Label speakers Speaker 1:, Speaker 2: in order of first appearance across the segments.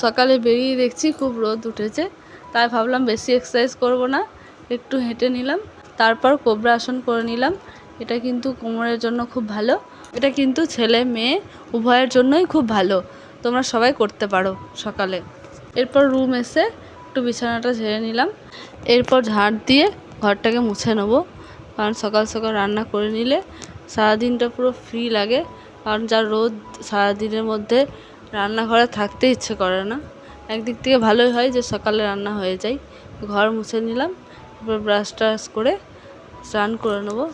Speaker 1: সকালে বেরিয়ে দেখছি খুব রোদ উঠেছে, তাই ভাবলাম বেশি এক্সারসাইজ করব না, একটু হেঁটে নিলাম, তারপর কোবরা আসন করে নিলাম। এটা কিন্তু কোমরের জন্য খুব ভালো, এটা কিন্তু ছেলে মেয়ে উভয়ের জন্যই খুব ভালো, তোমরা সবাই করতে পারো সকালে। এরপর রুম এসে একটু বিছানাটা ঝেড়ে নিলাম, এরপর ঝাড় দিয়ে ঘরটাকে মুছে নেবো, কারণ সকাল সকাল রান্না করে নিলে সারাদিনটা পুরো ফ্রি লাগে। কারণ যা রোদ, সারাদিনের মধ্যে রান্নাঘরে থাকতে ইচ্ছে করে না। একদিক থেকে ভালোই হয় যে সকালে রান্না হয়ে যায়। ঘর মুছে নিলাম, এরপর ব্রাশ ট্রাশ করে স্নান করে নেবো।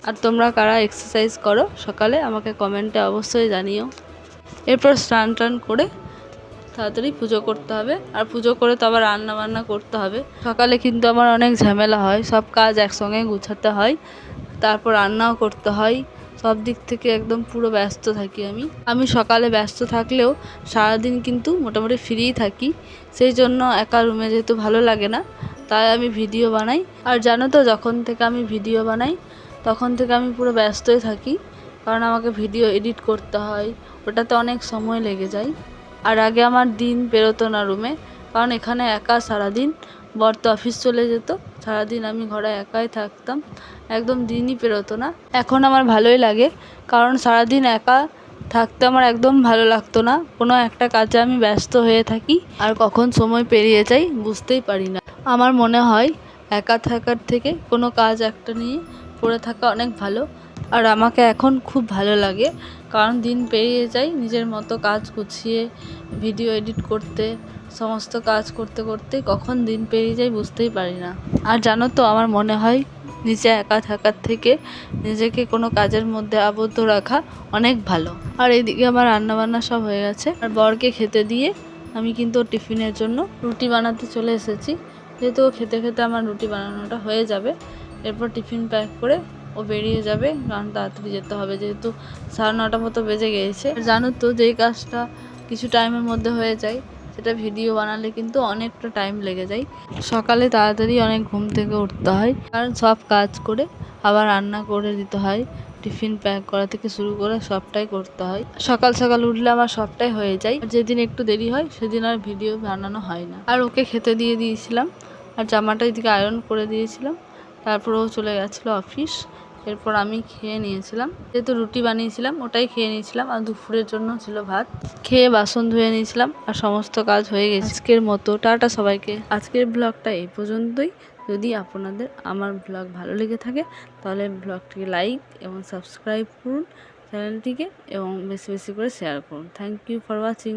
Speaker 1: আর তোমরা কারা এক্সারসাইজ করো সকালে আমাকে কমেন্টে অবশ্যই জানিও। এরপর স্নান টান করে তাড়াতাড়ি পুজো করতে হবে, আর পুজো করে তো আবার রান্না বান্না করতে হবে। সকালে কিন্তু আমার অনেক ঝামেলা হয়, সব কাজ একসঙ্গে গুছাতে হয়, তারপর রান্নাও করতে হয়, সব দিক থেকে একদম পুরো ব্যস্ত থাকি আমি সকালে ব্যস্ত থাকলেও সারাদিন কিন্তু মোটামুটি ফ্রিই থাকি। সেই জন্য একা রুমে যেহেতু ভালো লাগে না, তাই আমি ভিডিও বানাই। আর জানো তো, যখন থেকে আমি ভিডিও বানাই তখন থেকে আমি পুরো ব্যস্তই থাকি, কারণ আমাকে ভিডিও এডিট করতে হয়, ওটাতে অনেক সময় লেগে যায়। আর আগে আমার দিন বেরোতো না রুমে, কারণ এখানে একা সারাদিন, বর তো অফিস চলে যেত, সারাদিন আমি ঘরে একাই থাকতাম, একদম দিনই পেরোতো না। এখন আমার ভালোই লাগে, কারণ সারাদিন একা থাকতে আমার একদম ভালো লাগতো না, কোনো একটা কাজে আমি ব্যস্ত হয়ে থাকি, আর কখন সময় পেরিয়ে যায় বুঝতেই পারি না। আমার মনে হয় একা থাকার থেকে কোনো কাজ একটা নিয়ে পড়ে থাকা অনেক ভালো। আর আমাকে এখন খুব ভালো লাগে, কারণ দিন পেরিয়ে যায় নিজের মতো কাজ গুছিয়ে, ভিডিও এডিট করতে, সমস্ত কাজ করতে করতে কখন দিন পেরিয়ে যায় বুঝতেই পারি না। আর জানো তো, আমার মনে হয় নিজে একা থাকার থেকে নিজেকে কোনো কাজের মধ্যে আবদ্ধ রাখা অনেক ভালো। আর এদিকে আমার রান্নাবান্না সব হয়ে গেছে, আর বরকে খেতে দিয়ে আমি কিন্তু টিফিনের জন্য রুটি বানাতে চলে এসেছি। যেহেতু খেতে খেতে আমার রুটি বানানোটা হয়ে যাবে, এরপর টিফিন প্যাক করে ও বেরিয়ে যাবে, কারণ তাড়াতাড়ি যেতে হবে, যেহেতু 9:30 মতো বেজে গিয়েছে। জানো তো, যেই কাজটা কিছু টাইমের মধ্যে হয়ে যায় সেটা ভিডিও বানালে কিন্তু অনেকটা টাইম লেগে যায়। সকালে তাড়াতাড়ি অনেক ঘুম থেকে উঠতে হয়, কারণ সব কাজ করে আবার রান্না করে দিতে হয়, টিফিন প্যাক করা থেকে শুরু করে সবটাই করতে হয়। সকাল সকাল উঠলে আমার সবটাই হয়ে যায়, যেদিন একটু দেরি হয় সেদিন আর ভিডিও বানানো হয় না। আর ওকে খেতে দিয়ে দিয়েছিলাম, আর জামাটা এদিকে আয়রন করে দিয়েছিলাম, তারপর ও চলে গেছিলো অফিস। এরপর আমি খেয়ে নিয়েছিলাম, যেহেতু রুটি বানিয়েছিলাম ওটাই খেয়ে নিয়েছিলাম, আর দুপুরের জন্য ছিল ভাত। খেয়ে বাসন ধুয়ে নিয়েছিলাম, আর সমস্ত কাজ হয়ে গেছে আজকের মতো। টাটা সবাইকে। আজকের ব্লগটা এই পর্যন্তই। যদি আপনাদের আমার ব্লগ ভালো লেগে থাকে তাহলে ব্লগটিকে লাইক এবং সাবস্ক্রাইব করুন চ্যানেলটিকে, এবং বেশি বেশি করে শেয়ার করুন। Thank you for watching.